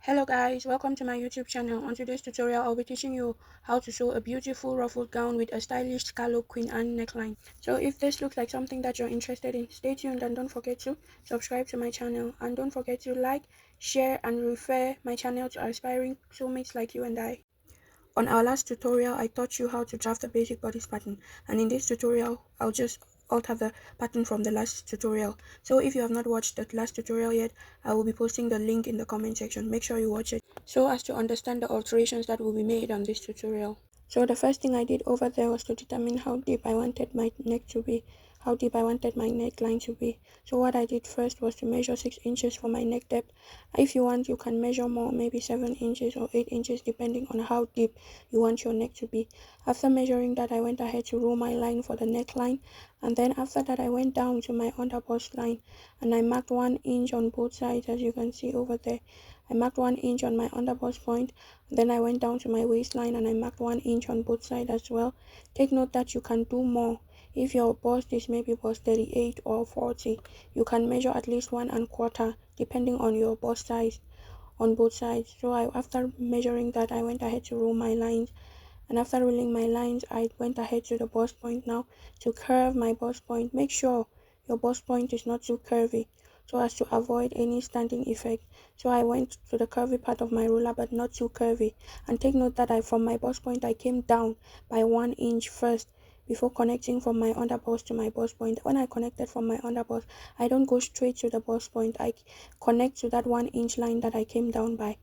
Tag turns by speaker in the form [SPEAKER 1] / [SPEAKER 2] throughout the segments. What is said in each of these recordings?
[SPEAKER 1] Hello guys, welcome to my YouTube channel. On today's tutorial, I'll be teaching you how to sew a beautiful ruffled gown with a stylish scallop queen and neckline. So if this looks like something that you're interested in, stay tuned and don't forget to subscribe to my channel. And don't forget to like, share and refer my channel to aspiring soulmates like you and I. On our last tutorial, I taught you how to draft a basic bodice pattern, and in this tutorial, I'll just alter the pattern from the last tutorial. So if you have not watched the last tutorial yet, I will be posting the link in the comment section. Make sure you watch it so as to understand the alterations that will be made on this tutorial. So the first thing I did over there was to determine how deep I wanted my neck to be, how deep I wanted my neckline to be. So what I did first was to measure 6 inches for my neck depth. If you want, you can measure more, maybe 7 inches or 8 inches depending on how deep you want your neck to be. After measuring that, I went ahead to rule my line for the neckline, and then after that I went down to my underbust line and I marked 1 inch on both sides, as you can see over there. I marked 1 inch on my underbust point, then I went down to my waistline and I marked 1 inch on both sides as well. Take note that you can do more. If your bust is maybe bust 38 or 40, you can measure at least 1¼ depending on your bust size on both sides. So after measuring that, I went ahead to rule my lines, and after ruling my lines, I went ahead to the bust point now to curve my bust point. Make sure your bust point is not too curvy so as to avoid any standing effect. So I went to the curvy part of my ruler but not too curvy. And take note that from my bust point I came down by 1 inch first before connecting from my underbust to my bust point. When I connected from my underbust, I don't go straight to the bust point. I connect to that 1 inch line that I came down by.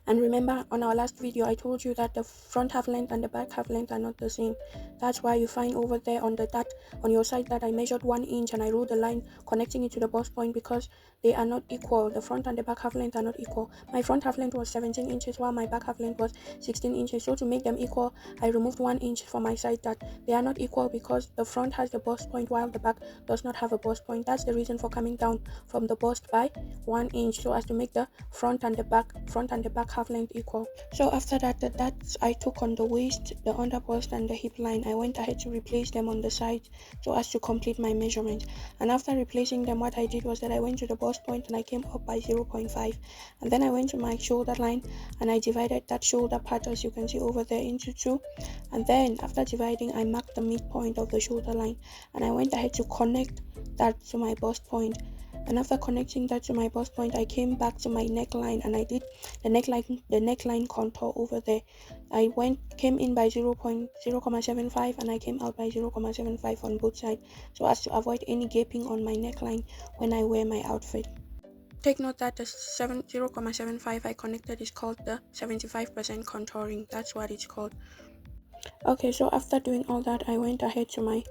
[SPEAKER 1] And remember, on our last video, I told you that the front half length and the back half length are not the same. That's why you find over there on on your side that I measured 1 inch and I ruled the line connecting it to the bust point because they are not equal. The front and the back half length are not equal. My front half length was 17 inches while my back half length was 16 inches. So to make them equal, I removed 1 inch from my side that they are not equal because the front has the bust point while the back does not have a bust point. That's the reason for coming down from the bust by 1 inch so as to make the front and the back half length equal. So after that I took on the waist, the underbust and the hip line. I went ahead to replace them on the sides so as to complete my measurement. And after replacing them, what I did was that I went to the bust point and I came up by 0.5, and then I went to my shoulder line and I divided that shoulder part, as you can see over there, into two. And then after dividing, I marked the midpoint of the shoulder line and I went ahead to connect that to my bust point. And after connecting that to my bust point, I came back to my neckline and I did the neckline contour over there. I came in by 0.0,75 and I came out by 0,75 on both sides so as to avoid any gaping on my neckline when I wear my outfit. Take note that the 0,75 I connected is called the 75% contouring. That's what it's called. Okay, so after doing all that, I went ahead to my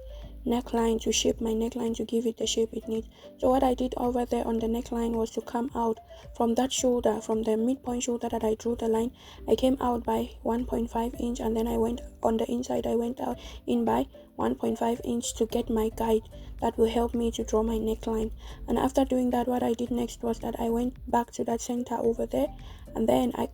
[SPEAKER 1] neckline to shape my neckline to give it the shape it needs. So what I did over there on the neckline was to come out from that shoulder, from the midpoint shoulder that I drew the line. I came out by 1.5 inch and then I went on the inside, I went out in by 1.5 inch to get my guide that will help me to draw my neckline. And after doing that, what I did next was that I went back to that center over there and then I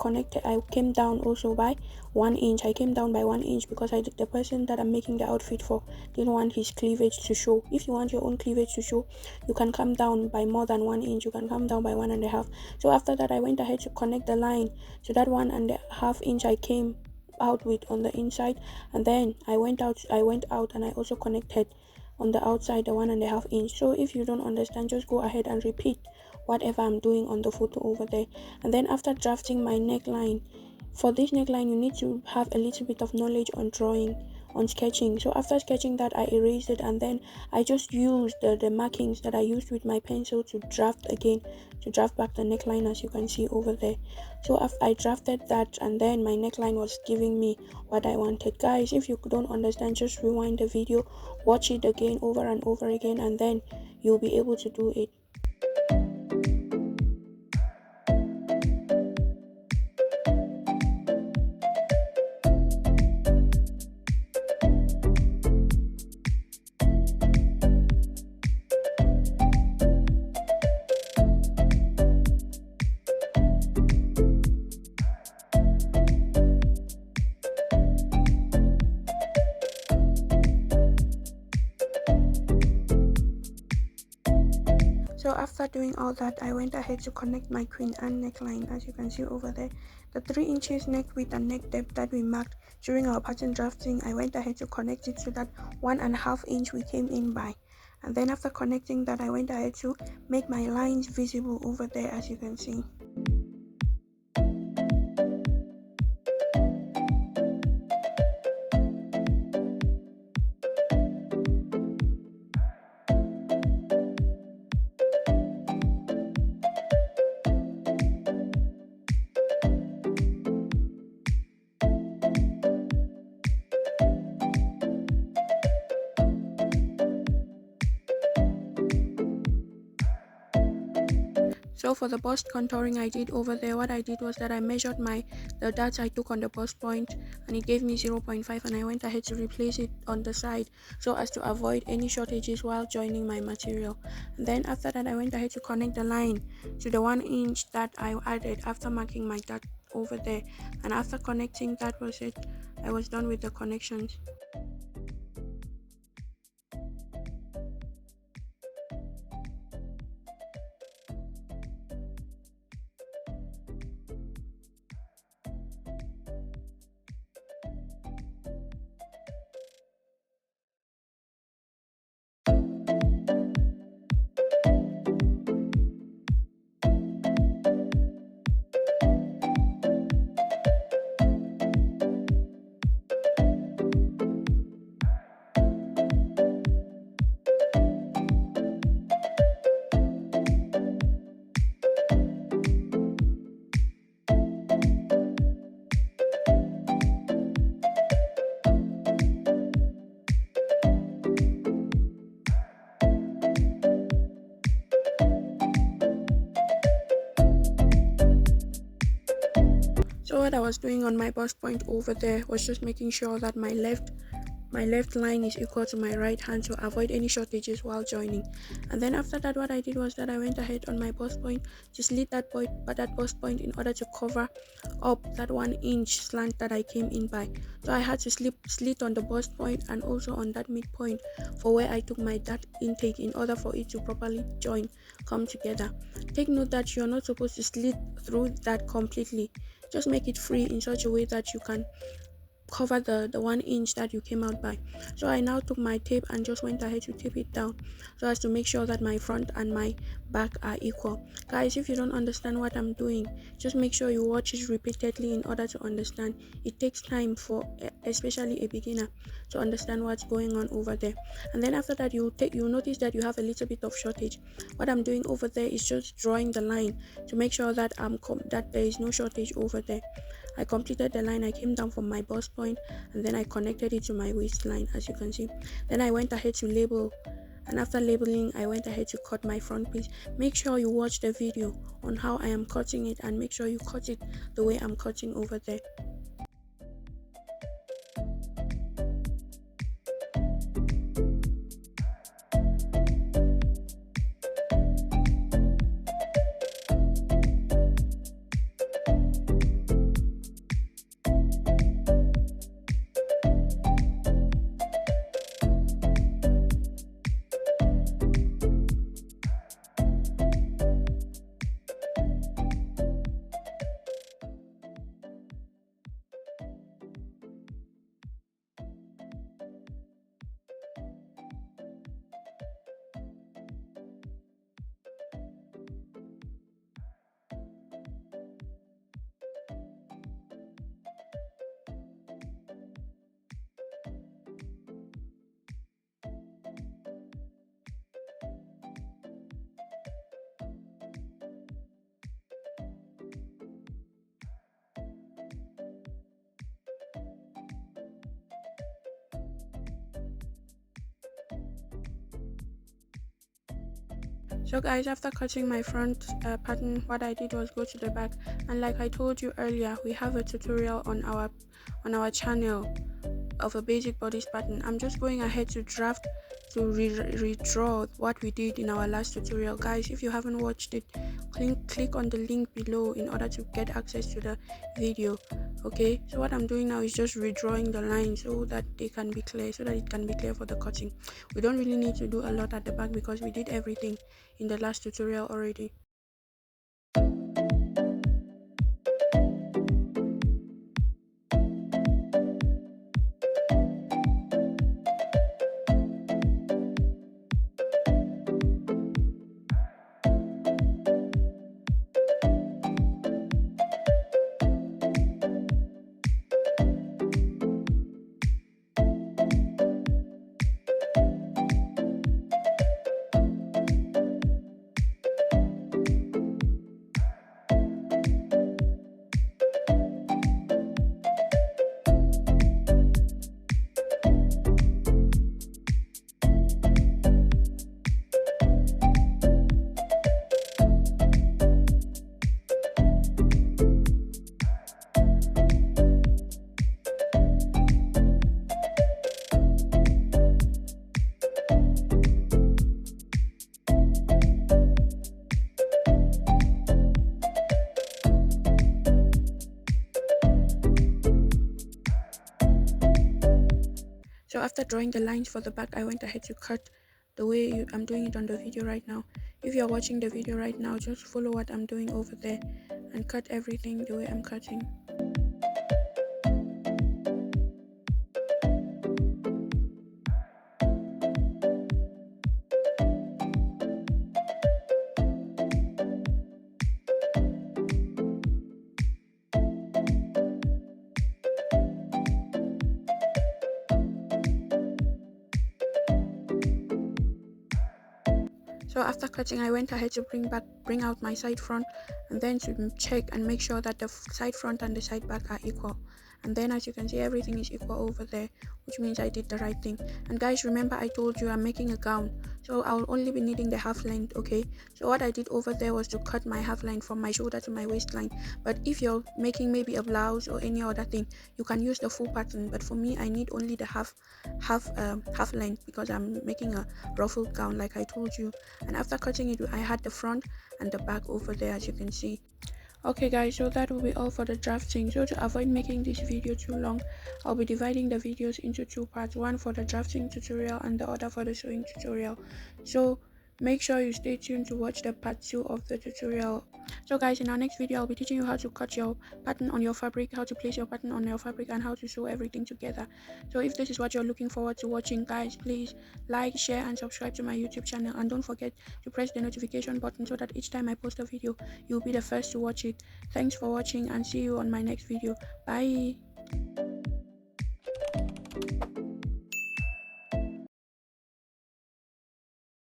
[SPEAKER 1] came down also by 1 inch. I came down by 1 inch because the person that I'm making the outfit for didn't want his cleavage to show. If you want your own cleavage to show, you can come down by more than 1 inch. You can come down by 1.5. So after that, I went ahead to connect the line to that 1.5 inch I came out with on the inside, and then I went out and I also connected on the outside the 1.5 inch. So if you don't understand, just go ahead and repeat whatever I'm doing on the photo over there. And then after drafting my neckline, for this neckline you need to have a little bit of knowledge on drawing, on sketching. So after sketching that, I erased it and then I just used the markings that I used with my pencil to draft back the neckline, as you can see over there. So after I drafted that, and then my neckline was giving me what I wanted. Guys, if you don't understand, just rewind the video, watch it again over and over again, and then you'll be able to do it. after doing all that, I went ahead to connect my queen and neckline. As you can see over there, the 3 inches neck width and neck depth that we marked during our pattern drafting, I went ahead to connect it to that 1.5 inch we came in by. And then after connecting that, I went ahead to make my lines visible over there, as you can see. So for the bust contouring I did over there, what I did was that I measured the dots I took on the bust point, and it gave me 0.5, and I went ahead to replace it on the side so as to avoid any shortages while joining my material. And then after that, I went ahead to connect the line to the 1 inch that I added after marking my dot over there. And after connecting, that was it. I was done with the connections. So what I was doing on my bust point over there was just making sure that my left line is equal to my right hand to avoid any shortages while joining. And then after that, what I did was that I went ahead on my bust point to slit that bust point in order to cover up that 1 inch slant that I came in by. So I had to slit on the bust point and also on that midpoint for where I took my dart intake in order for it to properly come together. Take note that you're not supposed to slit through that completely. Just make it free in such a way that you can cover the 1 inch that you came out by. So I now took my tape and just went ahead to tape it down so as to make sure that my front and my back are equal. Guys, if you don't understand what I'm doing, just make sure you watch it repeatedly in order to understand. It takes time for especially a beginner to understand what's going on over there. And then after that, you'll notice that you have a little bit of shortage. What I'm doing over there is just drawing the line to make sure that that there is no shortage over there. I completed the line. I came down from my bust point and then I connected it to my waistline, as you can see. Then I went ahead to label, and after labeling, I went ahead to cut my front piece. Make sure you watch the video on how I am cutting it, and make sure you cut it the way I'm cutting over there. So guys, after cutting my front pattern, what I did was go to the back, and like I told you earlier, we have a tutorial on our channel of a basic bodice pattern. I'm just going ahead to redraw what we did in our last tutorial. Guys, if you haven't watched it, click on the link below in order to get access to the video. Okay, so what I'm doing now is just redrawing the lines so that they can be clear, so that it can be clear for the cutting. We don't really need to do a lot at the back because we did everything in the last tutorial already. So after drawing the lines for the back, I went ahead to cut the way I'm doing it on the video right now. If you're watching the video right now, just follow what I'm doing over there and cut everything the way I'm cutting. So after cutting, I went ahead to bring out my side front, and then to check and make sure that the side front and the side back are equal. And then, as you can see, everything is equal over there, which means I did the right thing. And guys, remember I told you I'm making a gown, so I'll only be needing the half length. Okay, so what I did over there was to cut my half length from my shoulder to my waistline. But if you're making maybe a blouse or any other thing, you can use the full pattern. But for me, I need only the half length because I'm making a ruffled gown, like I told you. And after cutting it, I had the front and the back over there, as you can see. Okay guys, so that will be all for the drafting. So to avoid making this video too long, I'll be dividing the videos into two parts, one for the drafting tutorial and the other for the sewing tutorial. So make sure you stay tuned to watch the part 2 of the tutorial. So guys, in our next video, I'll be teaching you how to cut your pattern on your fabric, how to place your pattern on your fabric, and how to sew everything together. So if this is what you're looking forward to watching, guys, please like, share and subscribe to my YouTube channel, and don't forget to press the notification button so that each time I post a video, you'll be the first to watch it. Thanks for watching and see you on my next video. Bye.